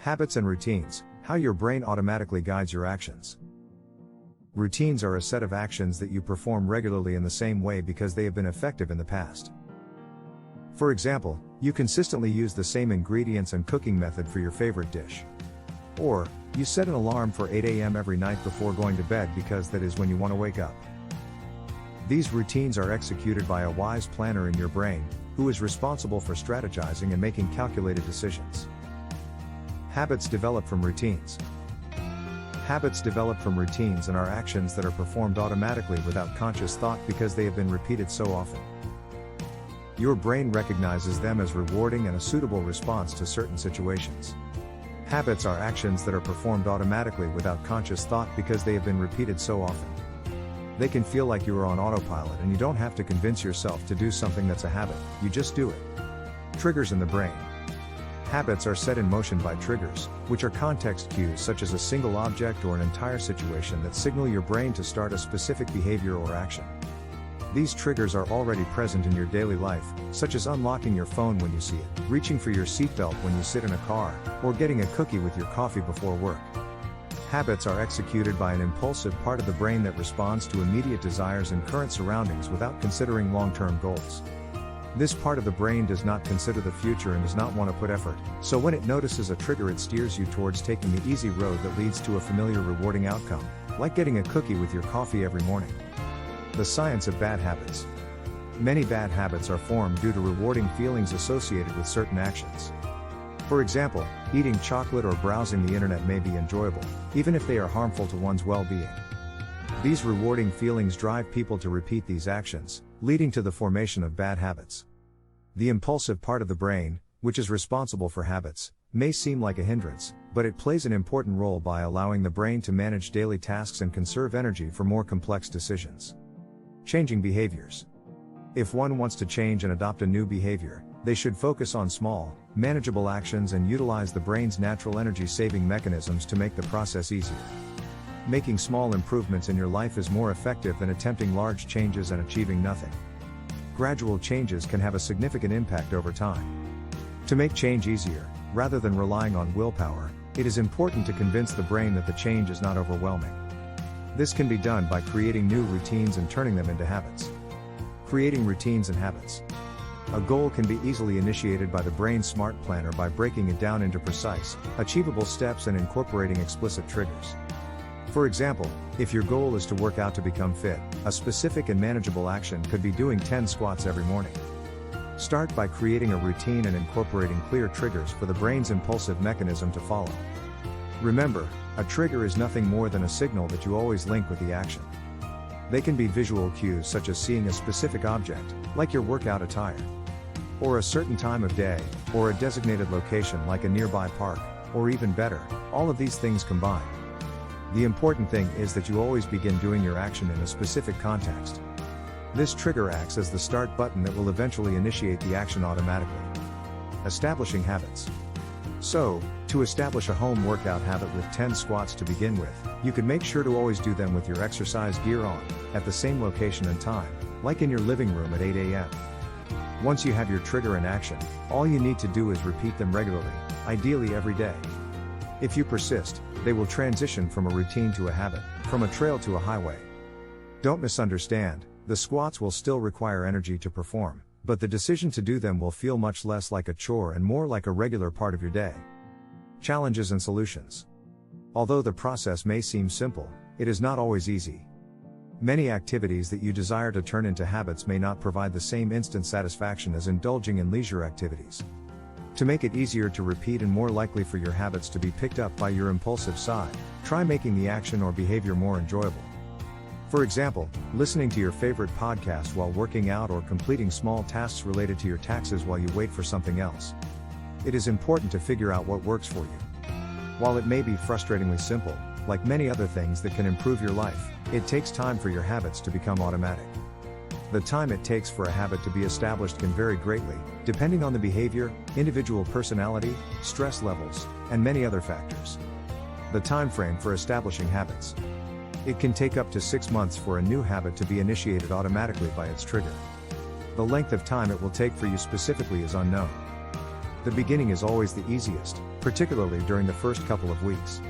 Habits and routines, how your brain automatically guides your actions. Routines are a set of actions that you perform regularly in the same way because they have been effective in the past. For example, you consistently use the same ingredients and cooking method for your favorite dish. Or, you set an alarm for 8 a.m. every night before going to bed because that is when you want to wake up. These routines are executed by a wise planner in your brain, who is responsible for strategizing and making calculated decisions. Habits develop from routines. Habits develop from routines and are actions that are performed automatically without conscious thought because they have been repeated so often. Your brain recognizes them as rewarding and a suitable response to certain situations. Habits are actions that are performed automatically without conscious thought because they have been repeated so often. They can feel like you are on autopilot and you don't have to convince yourself to do something that's a habit, you just do it. Triggers in the brain. Habits are set in motion by triggers, which are context cues such as a single object or an entire situation that signal your brain to start a specific behavior or action. These triggers are already present in your daily life, such as unlocking your phone when you see it, reaching for your seatbelt when you sit in a car, or getting a cookie with your coffee before work. Habits are executed by an impulsive part of the brain that responds to immediate desires and current surroundings without considering long-term goals. This part of the brain does not consider the future and does not want to put effort, so when it notices a trigger it steers you towards taking the easy road that leads to a familiar rewarding outcome, like getting a cookie with your coffee every morning. The science of bad habits. Many bad habits are formed due to rewarding feelings associated with certain actions. For example, eating chocolate or browsing the internet may be enjoyable, even if they are harmful to one's well-being. These rewarding feelings drive people to repeat these actions, leading to the formation of bad habits. The impulsive part of the brain, which is responsible for habits, may seem like a hindrance, but it plays an important role by allowing the brain to manage daily tasks and conserve energy for more complex decisions. Changing behaviors. If one wants to change and adopt a new behavior, they should focus on small, manageable actions and utilize the brain's natural energy-saving mechanisms to make the process easier. Making small improvements in your life is more effective than attempting large changes and achieving nothing. Gradual changes can have a significant impact over time. To make change easier, rather than relying on willpower, it is important to convince the brain that the change is not overwhelming. This can be done by creating new routines and turning them into habits. Creating routines and habits. A goal can be easily initiated by the brain's smart planner by breaking it down into precise, achievable steps and incorporating explicit triggers. For example, if your goal is to work out to become fit, a specific and manageable action could be doing 10 squats every morning. Start by creating a routine and incorporating clear triggers for the brain's impulsive mechanism to follow. Remember, a trigger is nothing more than a signal that you always link with the action. They can be visual cues such as seeing a specific object, like your workout attire, or a certain time of day, or a designated location like a nearby park, or even better, all of these things combined. The important thing is that you always begin doing your action in a specific context. This trigger acts as the start button that will eventually initiate the action automatically. Establishing habits. So, to establish a home workout habit with 10 squats to begin with, you can make sure to always do them with your exercise gear on, at the same location and time, like in your living room at 8 a.m. Once you have your trigger in action, all you need to do is repeat them regularly, ideally every day. If you persist, they will transition from a routine to a habit, from a trail to a highway. Don't misunderstand, the squats will still require energy to perform, but the decision to do them will feel much less like a chore and more like a regular part of your day. Challenges and solutions. Although the process may seem simple, it is not always easy. Many activities that you desire to turn into habits may not provide the same instant satisfaction as indulging in leisure activities. To make it easier to repeat and more likely for your habits to be picked up by your impulsive side, try making the action or behavior more enjoyable. For example, listening to your favorite podcast while working out or completing small tasks related to your taxes while you wait for something else. It is important to figure out what works for you. While it may be frustratingly simple, like many other things that can improve your life, it takes time for your habits to become automatic. The time it takes for a habit to be established can vary greatly, depending on the behavior, individual personality, stress levels, and many other factors. The time frame for establishing habits. It can take up to 6 months for a new habit to be initiated automatically by its trigger. The length of time it will take for you specifically is unknown. The beginning is always the easiest, particularly during the first couple of weeks.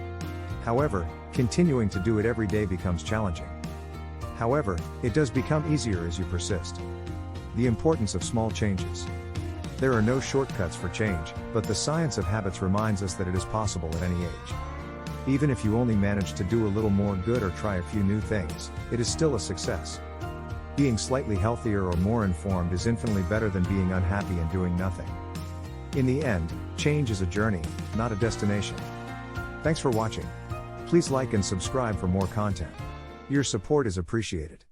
However, continuing to do it every day becomes challenging. However, it does become easier as you persist. The importance of small changes. There are no shortcuts for change, but the science of habits reminds us that it is possible at any age. Even if you only manage to do a little more good or try a few new things, it is still a success. Being slightly healthier or more informed is infinitely better than being unhappy and doing nothing. In the end, change is a journey, not a destination. Thanks for watching. Please like and subscribe for more content. Your support is appreciated.